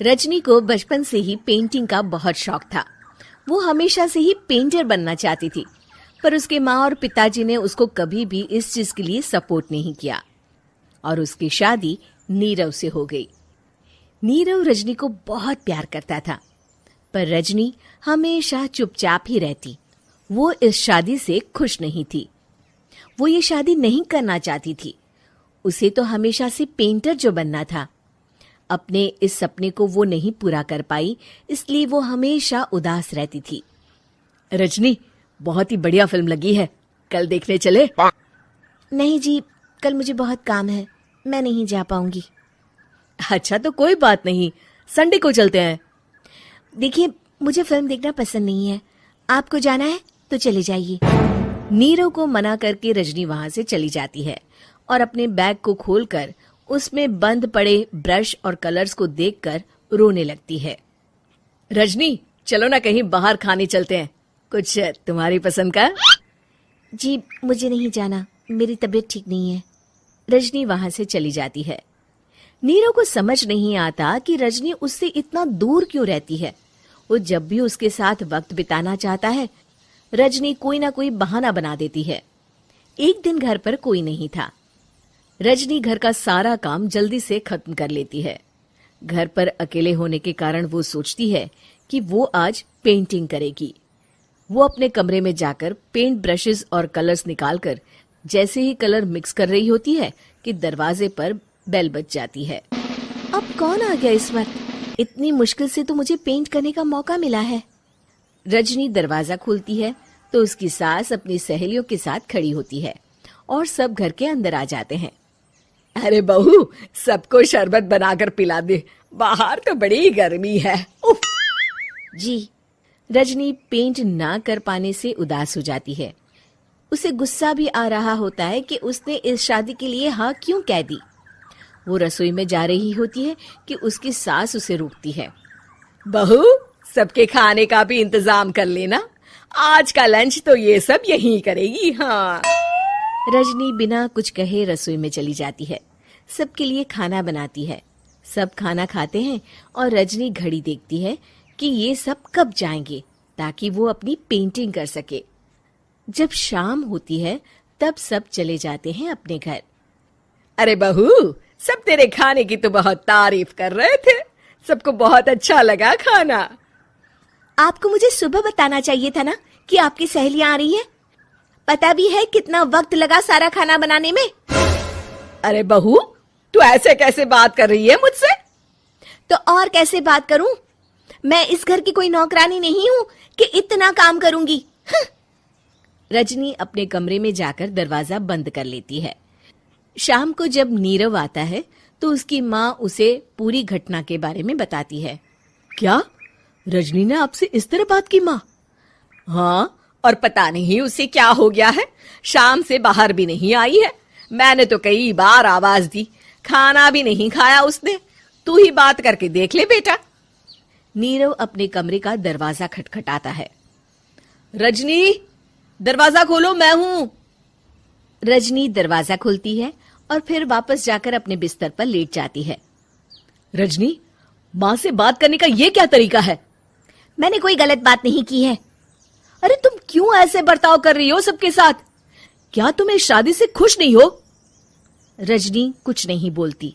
रजनी को बचपन से ही पेंटिंग का बहुत शौक था। वो हमेशा से ही पेंटर बनना चाहती थी, पर उसके माँ और पिताजी ने उसको कभी भी इस चीज के लिए सपोर्ट नहीं किया और उसकी शादी नीरव से हो गई। नीरव रजनी को बहुत प्यार करता था, पर रजनी हमेशा चुपचाप ही रहती। वो इस शादी से खुश नहीं थी। वो ये शादी नहीं करना चाहती थी। उसे तो हमेशा से पेंटर जो बनना था। अपने इस सपने को वो नहीं पूरा कर पाई, इसलिए वो हमेशा उदास रहती थी। रजनी, बहुत ही बढ़िया फिल्म लगी है, कल देखने चले? नहीं जी, कल मुझे बहुत काम है, मैं नहीं जा पाऊंगी। अच्छा तो कोई बात नहीं, संडे को चलते हैं। देखिए, मुझे फिल्म देखना पसंद नहीं है। आपको जाना है तो चले जाइए। नीरव को मना करके रजनी वहां से चली जाती है और अपने बैग को खोलकर उसमें बंद पड़े ब्रश और कलर्स को देखकर रोने लगती है। रजनी, चलो ना कहीं बाहर खाने चलते हैं, कुछ तुम्हारी पसंद का। जी, मुझे नहीं जाना, मेरी तबीयत ठीक नहीं है। रजनी वहां से चली जाती है। नीरव को समझ नहीं आता कि रजनी उससे इतना दूर क्यों रहती है। वो जब भी उसके साथ वक्त बिताना चाहता है, रजनी कोई ना कोई बहाना बना देती है। एक दिन घर पर कोई नहीं था। रजनी घर का सारा काम जल्दी से खत्म कर लेती है। घर पर अकेले होने के कारण वो सोचती है कि वो आज पेंटिंग करेगी। वो अपने कमरे में जाकर पेंट ब्रशेस और कलर्स निकालकर जैसे ही कलर मिक्स कर रही होती है कि दरवाजे पर बेल बज जाती है। अब कौन आ गया इस वक्त? इतनी मुश्किल से तो मुझे पेंट करने का मौका मिला है। रजनी दरवाजा खोलती है तो उसकी सास अपनी सहेलियों के साथ खड़ी होती है और सब घर के अंदर आ जाते हैं। अरे बहू, सबको शरबत बनाकर पिला दे, बाहर तो बड़ी गर्मी है। उफ। जी। रजनी पेंट ना कर पाने से उदास हो जाती है। उसे गुस्सा भी आ रहा होता है कि उसने इस शादी के लिए हाँ क्यों कह दी। वो रसोई में जा रही होती है कि उसकी सास उसे रोकती है। बहू, सबके खाने का भी इंतजाम कर लेना, आज का लंच तो ये सब यहीं करेगी। हाँ। रजनी बिना कुछ कहे रसोई में चली जाती है। सबके लिए खाना बनाती है। सब खाना खाते हैं और रजनी घड़ी देखती है कि ये सब कब जाएंगे ताकि वो अपनी पेंटिंग कर सके। जब शाम होती है तब सब चले जाते हैं अपने घर। अरे बहू, सब तेरे खाने की तो बहुत तारीफ कर रहे थे, सबको बहुत अच्छा लगा खाना। आपको मुझे सुबह बताना चाहिए था ना कि आपकी सहेलियां आ रही है। पता भी है कितना वक्त लगा सारा खाना बनाने में। अरे बहू, तू ऐसे कैसे बात कर रही है मुझसे? तो और कैसे बात करूं? मैं इस घर की कोई नौकरानी नहीं हूं कि इतना काम करूंगी। रजनी अपने कमरे में जाकर दरवाजा बंद कर लेती है। शाम को जब नीरव आता है तो उसकी माँ उसे पूरी घटना के बारे में बताती है। क्या रजनी ने आपसे इस तरह बात की माँ? हाँ, और पता नहीं उसे क्या हो गया है, शाम से बाहर भी नहीं आई है। मैंने तो कई बार आवाज दी, खाना भी नहीं खाया उसने। तू ही बात करके देख ले बेटा। नीरव अपने कमरे का दरवाजा खटखटाता है। रजनी, दरवाजा खोलो, मैं हूं। रजनी दरवाजा खोलती है और फिर वापस जाकर अपने बिस्तर पर लेट जाती है। रजनी, माँ से बात करने का ये क्या तरीका है? मैंने कोई गलत बात नहीं की है। अरे तुम क्यों ऐसे बर्ताव कर रही हो सबके साथ? क्या तुम इस शादी से खुश नहीं हो? रजनी कुछ नहीं बोलती।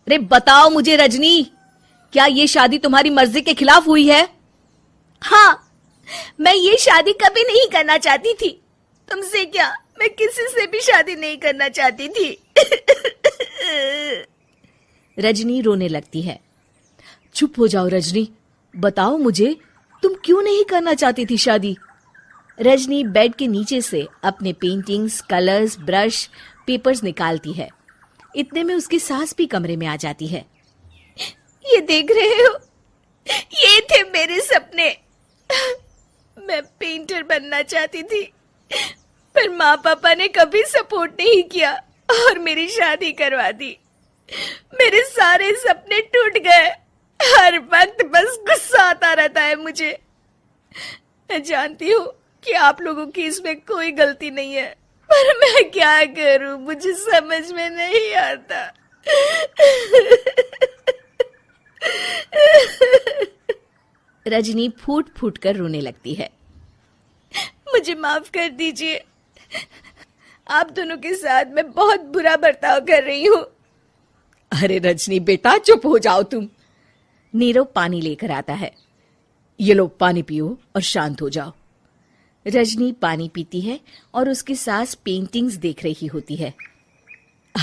अरे बताओ मुझे रजनी, क्या ये शादी तुम्हारी मर्जी के खिलाफ हुई है? हाँ, मैं ये शादी कभी नहीं करना चाहती थी। तुमसे क्या, मैं किसी से भी शादी नहीं करना चाहती थी। रजनी रोने लगती है। चुप हो जाओ रजनी, बताओ मुझे, तुम क्यों नहीं करना चाहती थी शादी? रजनी बेड के नीचे से अपने पेंटिंग्स, कलर्स, ब्रश, पेपर्स निकालती है। इतने में उसकी सास भी कमरे में आ जाती है। ये देख रहे हो, ये थे मेरे सपने। मैं पेंटर बनना चाहती थी, पर माँ पापा ने कभी सपोर्ट नहीं किया और मेरी शादी करवा दी। मेरे सारे सपने टूट गए। हर वक्त बस गुस्सा आता रहता है मुझे। मैं जानती हूँ कि आप लोगों की इसमें कोई गलती नहीं है, पर मैं क्या करूं, मुझे समझ में नहीं आता। रजनी फूट फूट कर रोने लगती है। मुझे माफ कर दीजिए, आप दोनों के साथ मैं बहुत बुरा बर्ताव कर रही हूँ। अरे रजनी बेटा, चुप हो जाओ तुम। नीरव पानी लेकर आता है। ये लो पानी पियो और शांत हो जाओ। रजनी पानी पीती है और उसकी सास पेंटिंग्स देख रही होती है।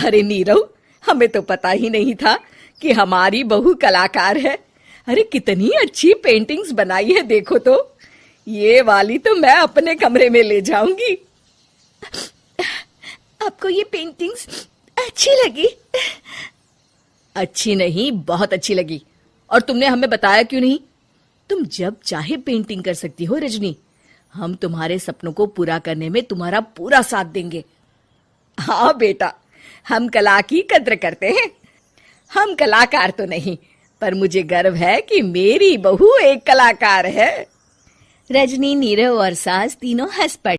अरे नीरव, हमें तो पता ही नहीं था कि हमारी बहू कलाकार है। अरे कितनी अच्छी पेंटिंग्स बनाई है, देखो तो। ये वाली तो मैं अपने कमरे में ले जाऊंगी। आपको ये पेंटिंग्स अच्छी लगी? अच्छी नहीं, बहुत अच्छी लगी। और तुमने हमें बताया क्यों नहीं? तुम जब चाहे पेंटिंग कर सकती हो रजनी। हम तुम्हारे सपनों को पूरा करने में तुम्हारा पूरा साथ देंगे। हाँ बेटा, हम कला की कद्र करते हैं। हम कलाकार तो नहीं, पर मुझे गर्व है कि मेरी बहू एक कलाकार है। रजनी, नीरव और सास तीनों हंस पड़े।